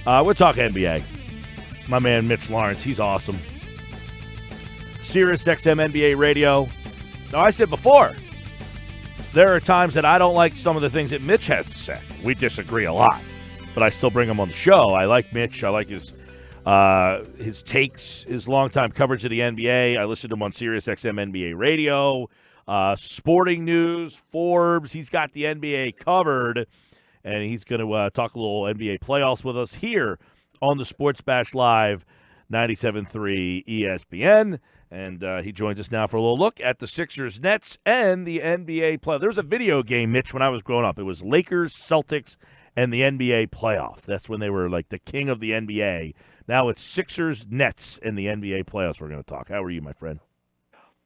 We're talking NBA. My man Mitch Lawrence, he's awesome. SiriusXM NBA radio. Now, I said before, there are times that I don't like some of the things that Mitch has to say. We disagree a lot, but I still bring him on the show. I like Mitch. I like his takes, his longtime coverage of the NBA. I listen to him on SiriusXM NBA radio, sporting news, Forbes. He's got the NBA covered, and he's going to talk a little NBA playoffs with us here on the Sports Bash Live 97.3 ESPN. And he joins us now for a little look at the Sixers, Nets, and the NBA playoffs. There was a video game, Mitch, when I was growing up. It was Lakers, Celtics, and the NBA playoffs. That's when they were like the king of the NBA. Now it's Sixers, Nets, and the NBA playoffs we're going to talk. How are you, my friend?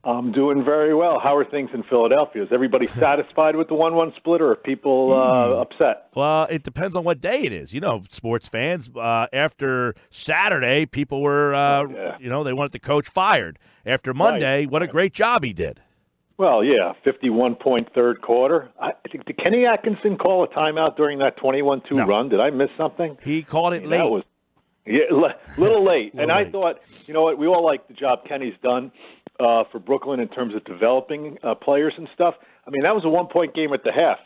I'm doing very well. How are things in Philadelphia? Is everybody satisfied with the 1-1 split, or are people upset? Well, it depends on what day it is. You know, sports fans, after Saturday, people were, they wanted the coach fired. After Monday, what a great job he did. Well, yeah, 51-point third quarter. I think, did Kenny Atkinson call a timeout during that 21-2 run? Did I miss something? He called it late. That was little late. And I thought, you know what, we all like the job Kenny's done for Brooklyn in terms of developing players and stuff. I mean, that was a one-point game at the half.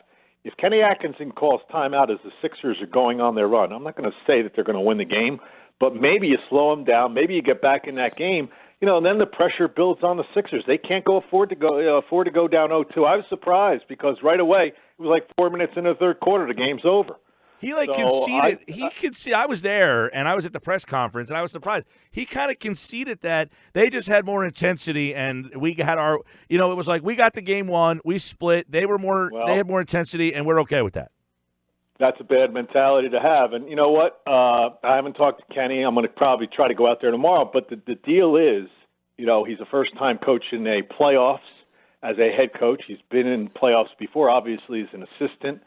If Kenny Atkinson calls timeout as the Sixers are going on their run, I'm not going to say that they're going to win the game, but maybe you slow them down. Maybe you get back in that game. You know, and then the pressure builds on the Sixers. They can't afford to go down 0-2. I was surprised because right away it was like 4 minutes into the third quarter, the game's over. He conceded. I was there, and I was at the press conference, and I was surprised. He kind of conceded that they just had more intensity, and we had our. You know, it was like we got the game won, we split. They had more intensity, and we're okay with that. That's a bad mentality to have. And you know what? I haven't talked to Kenny. I'm going to probably try to go out there tomorrow. But the deal is, you know, he's a first-time coach in a playoffs as a head coach. He's been in playoffs before, obviously, as an assistant.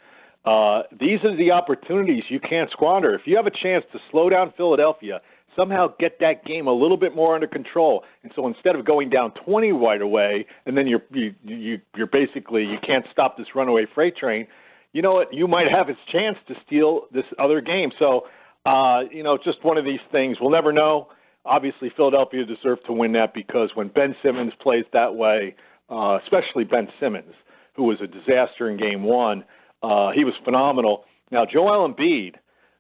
These are the opportunities you can't squander. If you have a chance to slow down Philadelphia, somehow get that game a little bit more under control. And so instead of going down 20 right away, and then you're basically, you can't stop this runaway freight train, you know what? You might have his chance to steal this other game. So, just one of these things. We'll never know. Obviously, Philadelphia deserved to win that because when Ben Simmons plays that way, especially Ben Simmons, who was a disaster in Game 1, he was phenomenal. Now, Joel Embiid,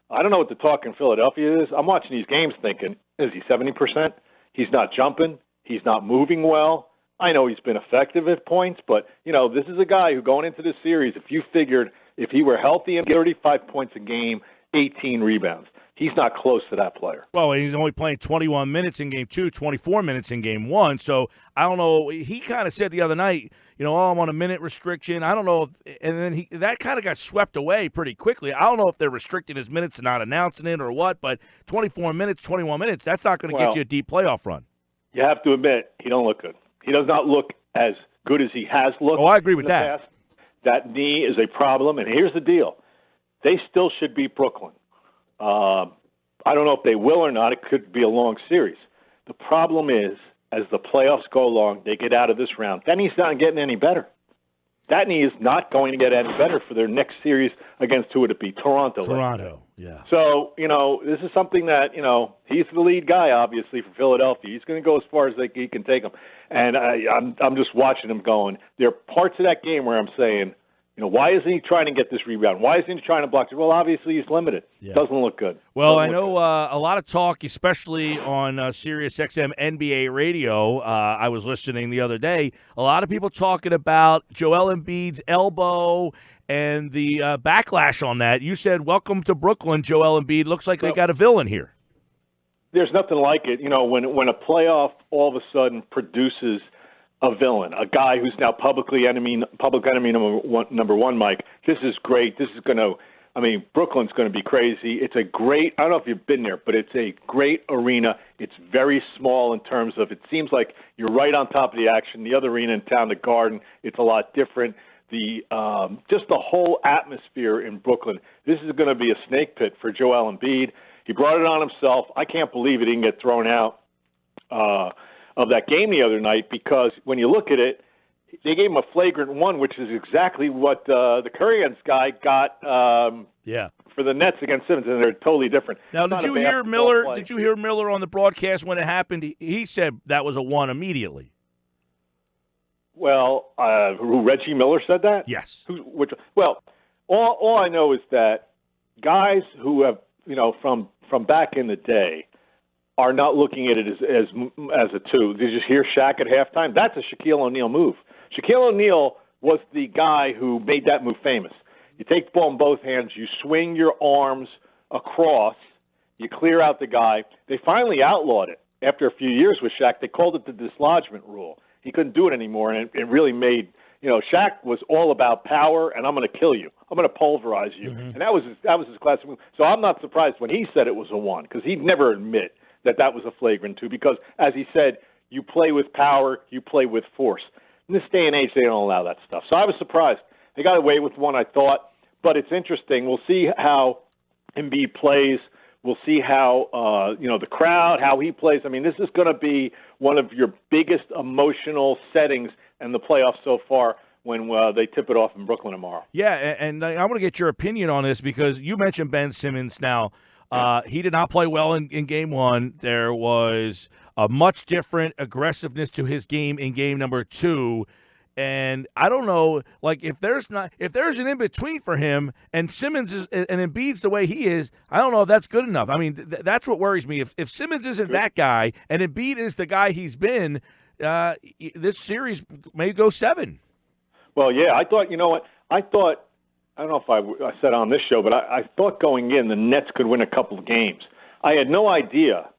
I don't know what the talk in Philadelphia is. I'm watching these games thinking, is he 70%? He's not jumping. He's not moving well. I know he's been effective at points, but, you know, this is a guy who going into this series, if you figured if he were healthy and 35 points a game, 18 rebounds, he's not close to that player. Well, he's only playing 21 minutes in Game 2, 24 minutes in Game 1. So I don't know. He kind of said the other night, I'm on a minute restriction. I don't know and then that kind of got swept away pretty quickly. I don't know if they're restricting his minutes and not announcing it or what, but 24 minutes, 21 minutes, that's not going to get you a deep playoff run. You have to admit, he don't look good. He does not look as good as he has looked. Oh, I agree with that. Past. That knee is a problem, and here's the deal. They still should beat Brooklyn. I don't know if they will or not. It could be a long series. The problem is, as the playoffs go along, they get out of this round. That knee's not getting any better. That knee is not going to get any better for their next series against who would it be? Toronto, yeah. So, this is something that, he's the lead guy, obviously, for Philadelphia. He's going to go as far as he can take them. And I'm just watching him going. There are parts of that game where I'm saying, why isn't he trying to get this rebound? Why isn't he trying to block it? Well, obviously he's limited. Yeah. Doesn't look good. Well, I know a lot of talk, especially on SiriusXM NBA radio. I was listening the other day. A lot of people talking about Joel Embiid's elbow and the backlash on that. You said, welcome to Brooklyn, Joel Embiid. Looks like they got a villain here. There's nothing like it. When a playoff all of a sudden produces a villain, a guy who's now public enemy number one, Mike. This is great. This is going to, Brooklyn's going to be crazy. It's a great, I don't know if you've been there, but it's a great arena. It's very small in terms of, it seems like you're right on top of the action. The other arena in town, the Garden, it's a lot different. Just the whole atmosphere in Brooklyn, this is going to be a snake pit for Joel Embiid. He brought it on himself. I can't believe he didn't get thrown out of that game the other night because when you look at it, they gave him a flagrant one, which is exactly what the Curry's guy got Yeah. For the Nets against Simmons, and they're totally different. Now, did you hear Miller? Did you hear Miller on the broadcast when it happened? He said that was a 1 immediately. Well, who, Reggie Miller said that? Yes. Well, all I know is that guys who have, from back in the day are not looking at it as a 2. Did you hear Shaq at halftime? That's a Shaquille O'Neal move. Shaquille O'Neal was the guy who made that move famous. You take the ball in both hands, you swing your arms across, you clear out the guy. They finally outlawed it after a few years with Shaq. They called it the dislodgement rule. He couldn't do it anymore, and it really made, Shaq was all about power, and I'm going to kill you. I'm going to pulverize you. Mm-hmm. And that was his classic move. So I'm not surprised when he said it was a 1, because he'd never admit that was a flagrant 2, because, as he said, you play with power, you play with force. In this day and age, they don't allow that stuff. So I was surprised. They got away with 1, I thought, but it's interesting. We'll see how Embiid plays. We'll see how, the crowd, how he plays. I mean, this is going to be one of your biggest emotional settings in the playoffs so far when they tip it off in Brooklyn tomorrow. Yeah, and I want to get your opinion on this because you mentioned Ben Simmons now. He did not play well in Game 1. There was a much different aggressiveness to his game in Game number 2. And I don't know, like if there's an in between for him, and Simmons is and Embiid's the way he is, I don't know if that's good enough. I mean, that's what worries me. If Simmons isn't that guy and Embiid is the guy he's been, this series may go 7. Well, yeah, I thought. You know what? I don't know if I said on this show, but I thought going in the Nets could win a couple of games. I had no idea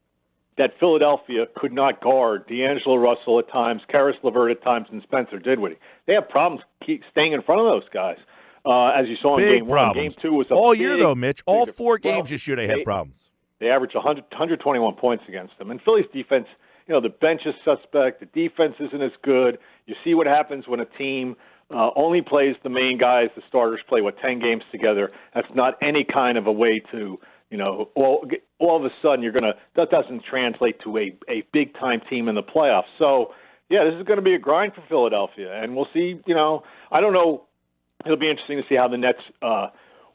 that Philadelphia could not guard D'Angelo Russell at times, Karis LeVert at times, and Spencer Dinwiddie. They have problems staying in front of those guys. As you saw in big Game problems. 1, Game 2 was all year though, Mitch. All 4 games this year they had problems. They averaged 121 points against them. And Philly's defense, the bench is suspect. The defense isn't as good. You see what happens when a team only plays the main guys. The starters play 10 games together. That's not any kind of a way to. All of a sudden that doesn't translate to a big time team in the playoffs. So, yeah, this is going to be a grind for Philadelphia, and we'll see. I don't know. It'll be interesting to see how the Nets,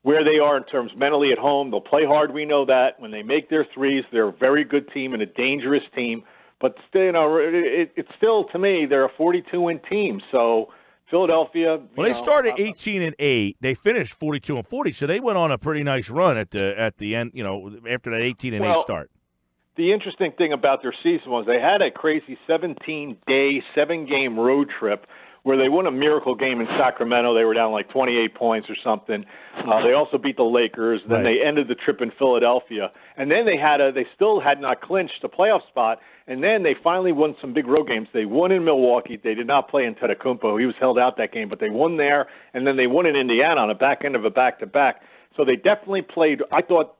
where they are in terms mentally at home. They'll play hard. We know that when they make their threes, they're a very good team and a dangerous team. But still, it's still to me they're a 42-win team. So. Philadelphia. Well, they started 18-8. They finished 42-40, so they went on a pretty nice run at the end. After that 18-8 start. The interesting thing about their season was they had a crazy 17-day, 7-game road trip where they won a miracle game in Sacramento. They were down like 28 points or something. They also beat the Lakers. Then They ended the trip in Philadelphia, and then they still had not clinched a playoff spot. And then they finally won some big road games. They won in Milwaukee. They did not play in Antetokounmpo. He was held out that game, but they won there. And then they won in Indiana on the back end of a back-to-back. So they definitely played. I thought,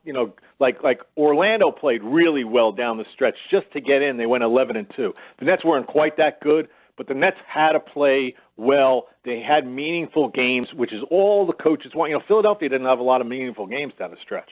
like Orlando played really well down the stretch just to get in. They went 11-2. The Nets weren't quite that good, but the Nets had to play well. They had meaningful games, which is all the coaches want. Philadelphia didn't have a lot of meaningful games down the stretch.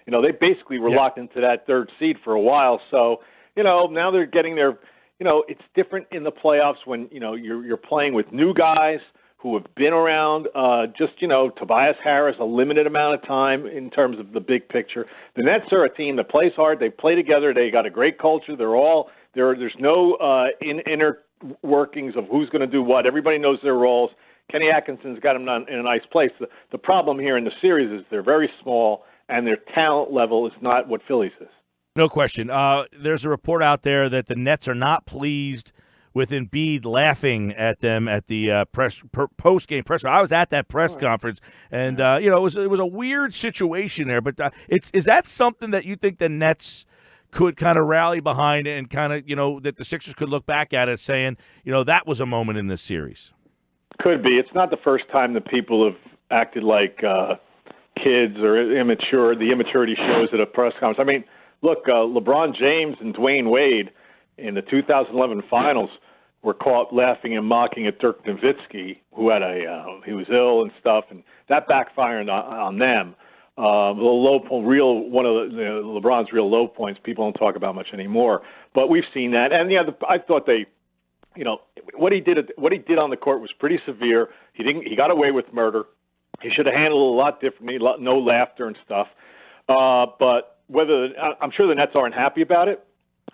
They basically were locked into that 3rd seed for a while. So. Now they're getting their, it's different in the playoffs when, you're playing with new guys who have been around Tobias Harris, a limited amount of time in terms of the big picture. The Nets are a team that plays hard. They play together. They got a great culture. There's no inner workings of who's going to do what. Everybody knows their roles. Kenny Atkinson's got them in a nice place. The problem here in the series is they're very small and their talent level is not what Philly's is. No question. There's a report out there that the Nets are not pleased with Embiid laughing at them at the post-game press. I was at that press conference, and it was a weird situation there. But is that something that you think the Nets could kind of rally behind and kind of that the Sixers could look back at it saying that was a moment in this series? Could be. It's not the first time that people have acted like kids or immature. The immaturity shows at a press conference. I mean. Look, LeBron James and Dwayne Wade in the 2011 Finals were caught laughing and mocking at Dirk Nowitzki, who had he was ill and stuff, and that backfired on them. The low point, one of LeBron's real low points, people don't talk about much anymore. But we've seen that, and I thought they, what he did on the court was pretty severe. He got away with murder. He should have handled it a lot differently, no laughter and stuff. But I'm sure the Nets aren't happy about it.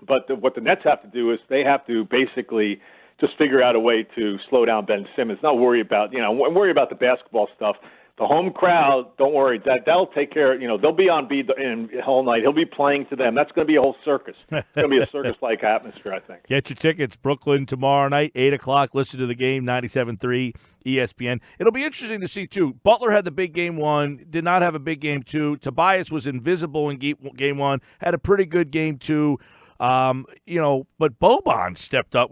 But what the Nets have to do is they have to basically just figure out a way to slow down Ben Simmons. Not worry about worry about the basketball stuff. The home crowd, don't worry. That'll take care of, they'll be on beat all night. He'll be playing to them. That's going to be a whole circus. It's going to be a circus-like atmosphere, I think. Get your tickets. Brooklyn tomorrow night, 8 o'clock. Listen to the game, 97.3 ESPN. It'll be interesting to see, too. Butler had the big game one, did not have a big game two. Tobias was invisible in game one, had a pretty good game two. But Boban stepped up.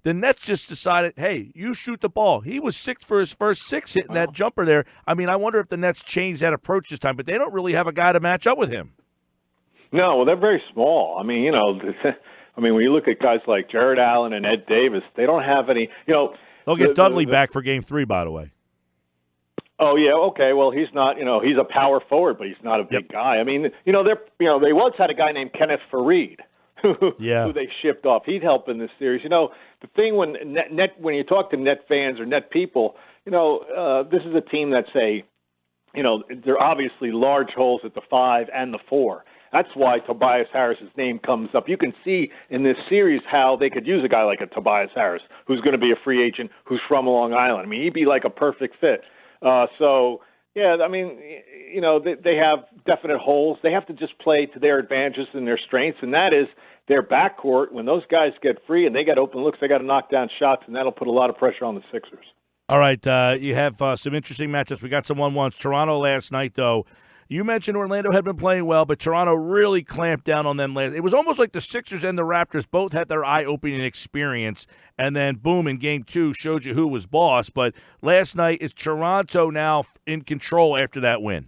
The Nets just decided, hey, you shoot the ball. He was 6 for his first 6 hitting that jumper there. I mean, I wonder if the Nets changed that approach this time, but they don't really have a guy to match up with him. No, well, they're very small. I mean, when you look at guys like Jared Allen and Ed Davis, they don't have any, They'll get Dudley back for game 3, by the way. Oh yeah, okay. Well, he's not. He's a power forward, but he's not a big guy. I mean, they once had a guy named Kenneth Faried, who they shipped off. He'd help in this series. The thing when you talk to Net fans or Net people, this is a team that's there are obviously large holes at the 5 and the 4. That's why Tobias Harris's name comes up. You can see in this series how they could use a guy like a Tobias Harris, who's going to be a free agent, who's from Long Island. I mean, he'd be like a perfect fit. They have definite holes. They have to just play to their advantages and their strengths, and that is their backcourt. When those guys get free and they get open looks, they got to knock down shots, and that'll put a lot of pressure on the Sixers. All right, you have some interesting matchups. We got some 1-1s. Toronto last night, though. You mentioned Orlando had been playing well, but Toronto really clamped down on them last. It was almost like the Sixers and the Raptors both had their eye-opening experience, and then, boom, in Game 2 showed you who was boss. But last night, is Toronto now in control after that win?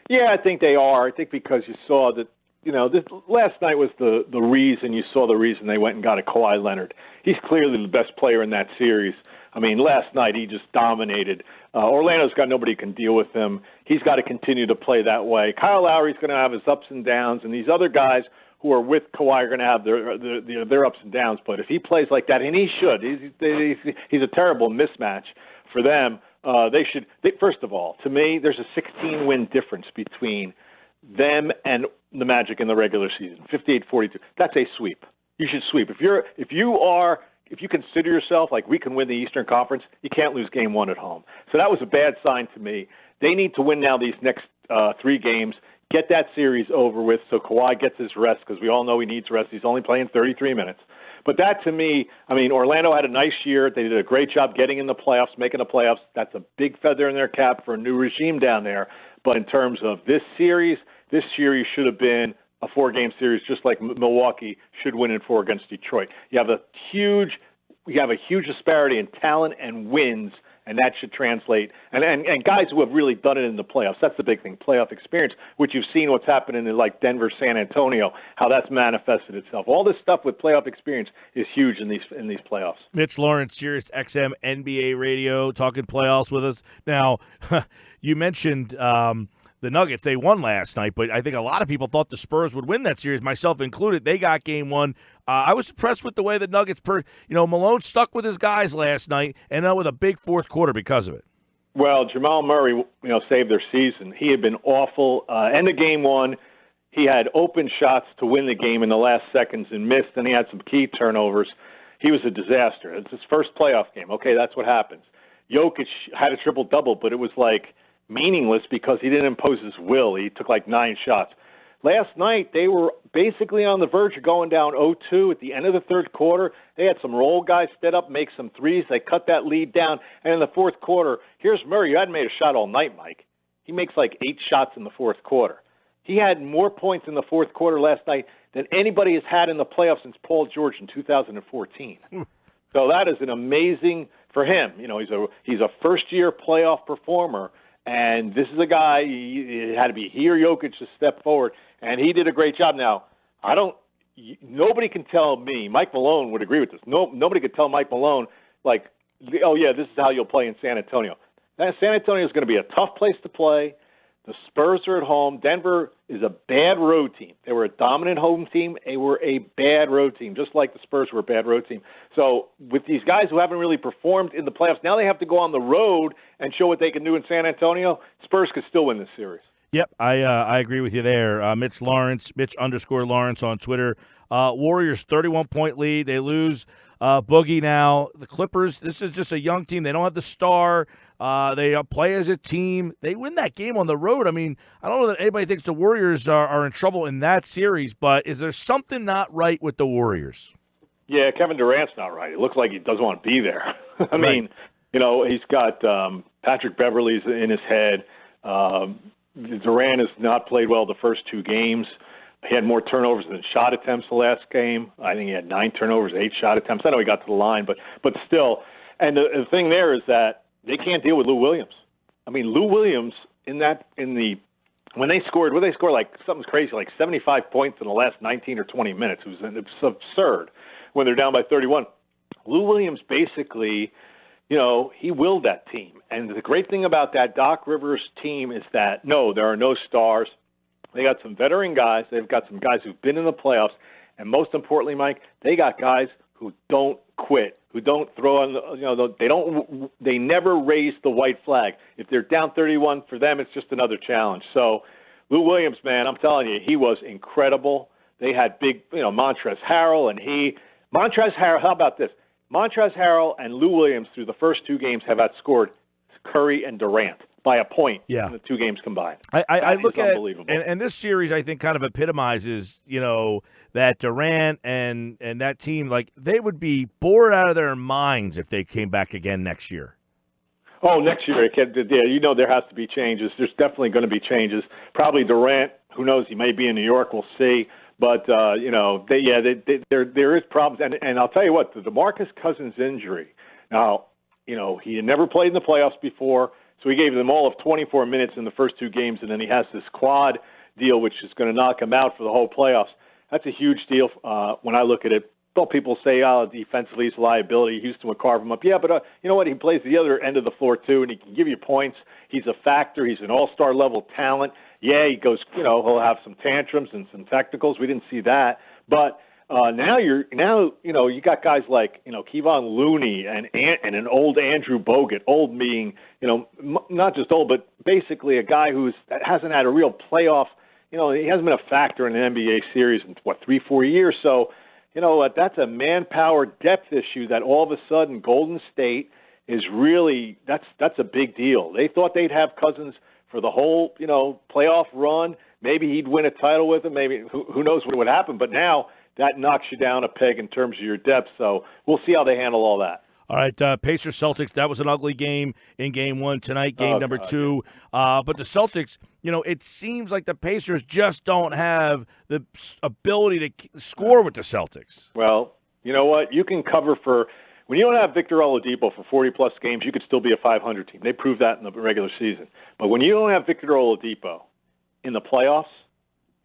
Yeah, I think they are. I think because you saw that, last night was the reason they went and got a Kawhi Leonard. He's clearly the best player in that series. I mean, last night he just dominated. Orlando's got nobody who can deal with him. He's got to continue to play that way. Kyle Lowry's going to have his ups and downs, and these other guys who are with Kawhi are going to have their ups and downs. But if he plays like that, and he should, he's a terrible mismatch for them. First of all, to me, there's a 16-win difference between them and the Magic in the regular season, 58-42. That's a sweep. You should sweep. If you consider yourself like we can win the Eastern Conference, you can't lose Game 1 at home. So that was a bad sign to me. They need to win now these next 3 games, get that series over with so Kawhi gets his rest because we all know he needs rest. He's only playing 33 minutes. But that to me, Orlando had a nice year. They did a great job getting in the playoffs, making the playoffs. That's a big feather in their cap for a new regime down there. But in terms of this series should have been a 4-game series, just like Milwaukee should win in 4 against Detroit. You have a huge disparity in talent and wins, and that should translate. And guys who have really done it in the playoffs. That's the big thing, playoff experience, which you've seen what's happening in like Denver, San Antonio, how that's manifested itself. All this stuff with playoff experience is huge in these playoffs. Mitch Lawrence, SiriusXM NBA Radio, talking playoffs with us. Now, you mentioned the Nuggets. They won last night, but I think a lot of people thought the Spurs would win that series, myself included. They got Game 1. I was impressed with the way the Nuggets, Malone stuck with his guys last night and with a big fourth quarter because of it. Well, Jamal Murray, saved their season. He had been awful. End of Game 1, he had open shots to win the game in the last seconds and missed, and he had some key turnovers. He was a disaster. It's his first playoff game. Okay, that's what happens. Jokic had a triple-double, but it was like meaningless because he didn't impose his will. He took like 9 shots. Last night, they were basically on the verge of going down 0-2 at the end of the third quarter. They had some role guys step up, make some threes. They cut that lead down. And in the fourth quarter, here's Murray. You hadn't made a shot all night, Mike. He makes like 8 shots in the fourth quarter. He had more points in the fourth quarter last night than anybody has had in the playoffs since Paul George in 2014. So that is an amazing for him. He's a first-year playoff performer. And this is a guy, it had to be he or Jokic to step forward, and he did a great job. Now, nobody can tell me, Mike Malone would agree with this. Nobody could tell Mike Malone, like, oh, yeah, this is how you'll play in San Antonio. San Antonio is going to be a tough place to play. The Spurs are at home. Denver, is a bad road team. They were a dominant home team. They were a bad road team, just like the Spurs were a bad road team. So with these guys who haven't really performed in the playoffs, now they have to go on the road and show what they can do in San Antonio. Spurs could still win this series. Yep, I agree with you there. Mitch Lawrence, Mitch_Lawrence on Twitter. Warriors 31-point lead. They lose Boogie now. The Clippers, this is just a young team. They don't have the star. They play as a team. They win that game on the road. I mean, I don't know that anybody thinks the Warriors are in trouble in that series, but is there something not right with the Warriors? Yeah, Kevin Durant's not right. It looks like he doesn't want to be there. I mean, he's got Patrick Beverley's in his head. Durant has not played well the first two games. He had more turnovers than shot attempts the last game. I think he had 9 turnovers, 8 shot attempts. I know he got to the line, but still. And the thing there is that they can't deal with Lou Williams. I mean, Lou Williams when they scored, like something's crazy, like 75 points in the last 19 or 20 minutes. It's absurd when they're down by 31. Lou Williams basically, he willed that team. And the great thing about that Doc Rivers team is that, no, there are no stars. They got some veteran guys. They've got some guys who've been in the playoffs. And most importantly, Mike, they got guys who don't quit, who don't throw on, they never raise the white flag. If they're down 31, for them, it's just another challenge. So Lou Williams, man, I'm telling you, he was incredible. They had big, Montrezl Harrell how about this? Montrezl Harrell and Lou Williams through the first two games have outscored Curry and Durant by a point in the two games combined. I look at and this series, I think, kind of epitomizes, that Durant and that team, like, they would be bored out of their minds if they came back again next year. Oh, next year, there has to be changes. There's definitely going to be changes. Probably Durant, who knows, he may be in New York, we'll see. But, there is problems. And I'll tell you what, the DeMarcus Cousins injury, now, he had never played in the playoffs before, so he gave them all of 24 minutes in the first two games, and then he has this quad deal, which is going to knock him out for the whole playoffs. That's a huge deal when I look at it. Well, people say, defensively he's a liability. Houston would carve him up. Yeah, but you know what? He plays the other end of the floor, too, and he can give you points. He's a factor. He's an all-star level talent. Yeah, he goes, he'll have some tantrums and some technicals. We didn't see that. But now you got guys like, Kevon Looney and an old Andrew Bogut, old meaning, not just old, but basically a guy that hasn't had a real playoff, he hasn't been a factor in an NBA series in, 3-4 years. So, that's a manpower depth issue that all of a sudden Golden State is really, that's a big deal. They thought they'd have Cousins for the whole, playoff run. Maybe he'd win a title with him. Maybe who knows what would happen. But now that knocks you down a peg in terms of your depth. So we'll see how they handle all that. All right, Pacers-Celtics, that was an ugly game in Game 1. Tonight, Game number 2. But the Celtics, it seems like the Pacers just don't have the ability to score with the Celtics. Well, you know what? You can cover when you don't have Victor Oladipo for 40-plus games, you could still be a 500 team. They proved that in the regular season. But when you don't have Victor Oladipo in the playoffs,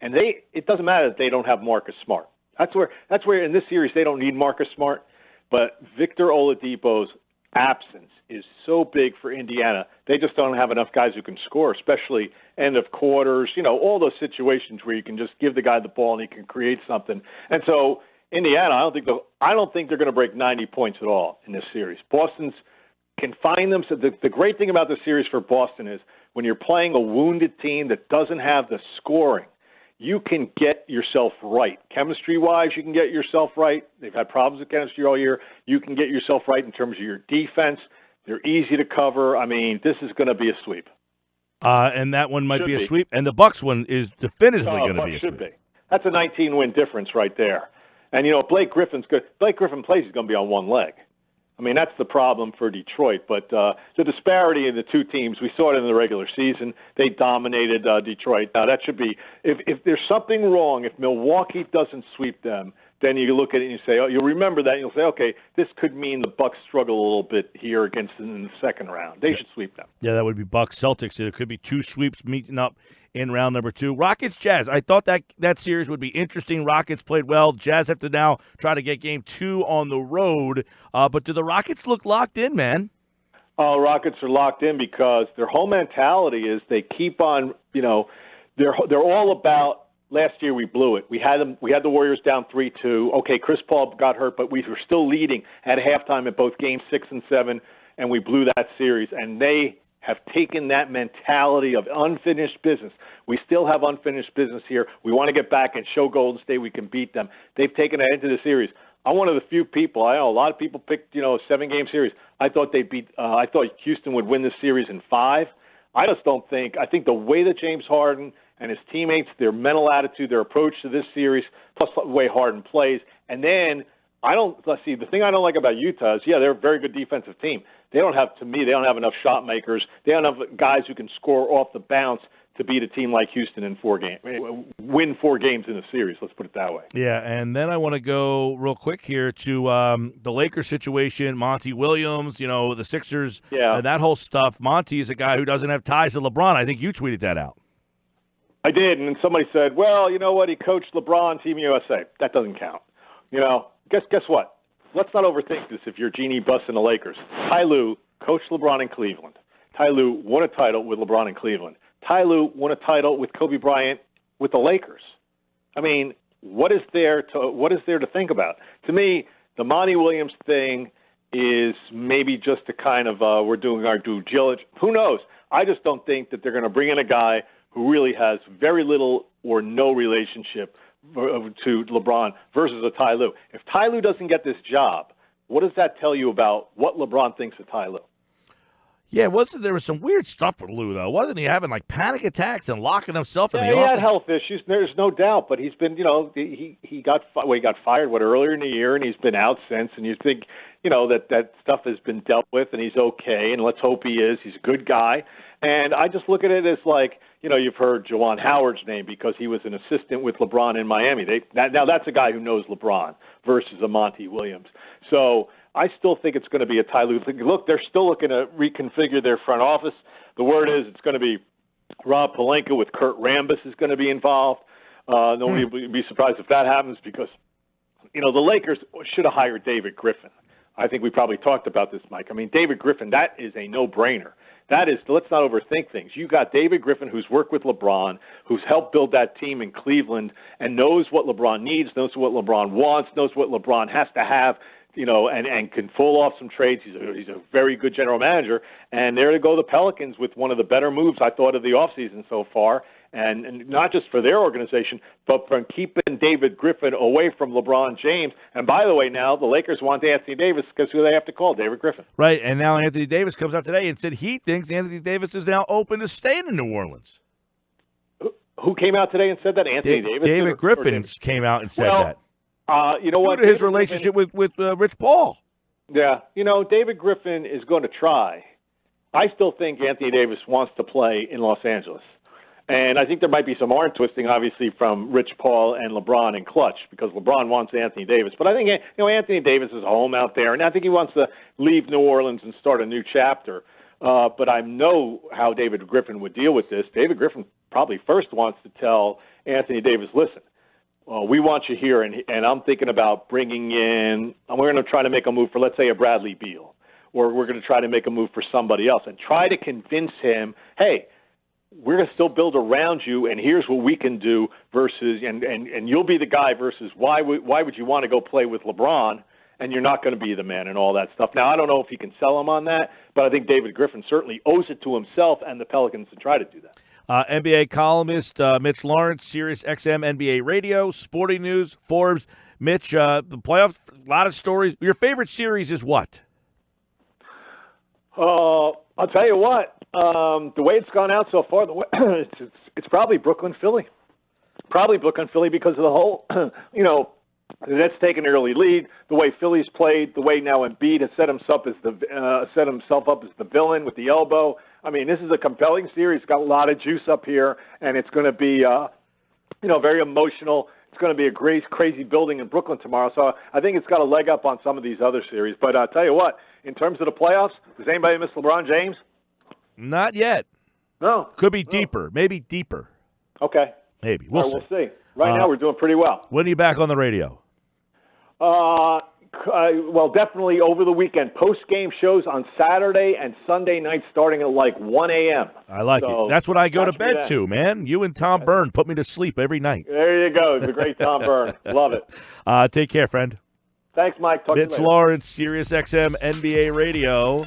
and it doesn't matter that they don't have Marcus Smart. That's where in this series they don't need Marcus Smart. But Victor Oladipo's absence is so big for Indiana. They just don't have enough guys who can score, especially end of quarters, all those situations where you can just give the guy the ball and he can create something. And so Indiana, I don't think they're going to break 90 points at all in this series. Boston's can find them. So the great thing about the series for Boston is when you're playing a wounded team that doesn't have the scoring, you can get yourself right. Chemistry-wise, you can get yourself right. They've had problems with chemistry all year. You can get yourself right in terms of your defense. They're easy to cover. I mean, this is going to be a sweep. And that one might be a sweep. And the Bucks one is definitively going to be a sweep. That's a 19-win difference right there. And, Blake Griffin's good. Blake Griffin plays, he's going to be on one leg. I mean, that's the problem for Detroit. But the disparity in the two teams, we saw it in the regular season. They dominated Detroit. Now, that should be if there's something wrong, if Milwaukee doesn't sweep them, then you look at it and you say, you'll remember that, and you'll say, okay, this could mean the Bucks struggle a little bit here against them in the second round. They should sweep them. Yeah, that would be Bucks Celtics. It could be two sweeps meeting up in round number 2. Rockets Jazz. I thought that series would be interesting. Rockets played well. Jazz have to now try to get Game 2 on the road. But do the Rockets look locked in, man? Oh, Rockets are locked in because their whole mentality is they keep on, they're all about. Last year we blew it. We had the Warriors down 3-2. Okay, Chris Paul got hurt, but we were still leading at halftime at both games 6 and 7, and we blew that series. And they have taken that mentality of unfinished business. We still have unfinished business here. We want to get back and show Golden State we can beat them. They've taken that into the series. I'm one of the few people. I know a lot of people picked, a 7-game series. I thought I thought Houston would win this series in 5. I just don't think. I think the way that James Harden and his teammates, their mental attitude, their approach to this series, plus the way Harden plays, and then the thing I don't like about Utah is, they're a very good defensive team. They don't have enough shot makers. They don't have guys who can score off the bounce to beat a team like Houston in 4 games, win 4 games in a series. Let's put it that way. Yeah, and then I want to go real quick here to the Lakers situation, Monty Williams, the Sixers, and that whole stuff. Monty is a guy who doesn't have ties to LeBron. I think you tweeted that out. I did, and then somebody said, well, you know what? He coached LeBron, Team USA. That doesn't count. Guess what? Let's not overthink this if you're Genie Buss in the Lakers. Ty Lue coached LeBron in Cleveland. Ty Lue won a title with LeBron in Cleveland. Ty Lue won a title with Kobe Bryant with the Lakers. I mean, what is there to think about? To me, the Monty Williams thing is maybe just a kind of we're doing our due diligence. Who knows? I just don't think that they're going to bring in a guy who really has very little or no relationship to LeBron versus a Ty Lue. If Ty Lue doesn't get this job, what does that tell you about what LeBron thinks of Ty Lue? Yeah, there was some weird stuff with Lue, though. Wasn't he having, panic attacks and locking himself in the office? He had health issues. There's no doubt, but he's been, he got fired, earlier in the year, and he's been out since, and you think, that stuff has been dealt with, and he's okay, and let's hope he is. He's a good guy. And I just look at it as you've heard Juwan Howard's name because he was an assistant with LeBron in Miami. Now that's a guy who knows LeBron versus a Monty Williams. So I still think it's going to be a Ty Lue thing. Look, they're still looking to reconfigure their front office. The word is it's going to be Rob Pelinka with Kurt Rambis is going to be involved. Nobody would be surprised if that happens because, the Lakers should have hired David Griffin. I think we probably talked about this, Mike. I mean, David Griffin, that is a no-brainer. That is, let's not overthink things. You got David Griffin, who's worked with LeBron, who's helped build that team in Cleveland and knows what LeBron needs, knows what LeBron wants, knows what LeBron has to have, and can pull off some trades. He's a very good general manager. And there to go the Pelicans with one of the better moves, I thought, of the offseason so far. And not just for their organization, but from keeping David Griffin away from LeBron James. And by the way, now the Lakers want Anthony Davis because who they have to call? David Griffin. Right, and now Anthony Davis comes out today and said he thinks Anthony Davis is now open to staying in New Orleans. Who came out today and said that? Anthony Davis? David Griffin came out and said that. You know what? Due to his relationship with Rich Paul. Yeah, David Griffin is going to try. I still think Anthony Davis wants to play in Los Angeles. And I think there might be some arm twisting, obviously, from Rich Paul and LeBron and Clutch, because LeBron wants Anthony Davis. But I think, Anthony Davis is home out there, and I think he wants to leave New Orleans and start a new chapter. But I know how David Griffin would deal with this. David Griffin probably first wants to tell Anthony Davis, listen, we want you here, and I'm thinking about bringing in, and we're going to try to make a move for, let's say, a Bradley Beal, or we're going to try to make a move for somebody else, and try to convince him, hey, we're going to still build around you, and here's what we can do versus, and you'll be the guy versus why would you want to go play with LeBron, and you're not going to be the man and all that stuff. Now, I don't know if he can sell him on that, but I think David Griffin certainly owes it to himself and the Pelicans to try to do that. NBA columnist Mitch Lawrence, SiriusXM NBA Radio, Sporting News, Forbes. Mitch, the playoffs, a lot of stories. Your favorite series is what? I'll tell you what. The way it's gone out so far, it's probably Brooklyn-Philly. Probably Brooklyn-Philly because of the whole, the Nets take an early lead, the way Philly's played, the way now Embiid has set himself up as the villain with the elbow. I mean, this is a compelling series. It's got a lot of juice up here, and it's going to be, very emotional. It's going to be a crazy building in Brooklyn tomorrow. So I think it's got a leg up on some of these other series. But I'll tell you what, in terms of the playoffs, does anybody miss LeBron James? Not yet. No. Could be deeper. Maybe deeper. Okay. Maybe. We'll see. Right now we're doing pretty well. When are you back on the radio? Well, definitely over the weekend. Post-game shows on Saturday and Sunday night starting at like 1 a.m. I like it. That's what I go to bed then. to, man. You and Tom Byrne put me to sleep every night. There you go. The great Tom Byrne. Love it. Take care, friend. Thanks, Mike. Talk to you Mitch later. Lawrence, SiriusXM NBA Radio.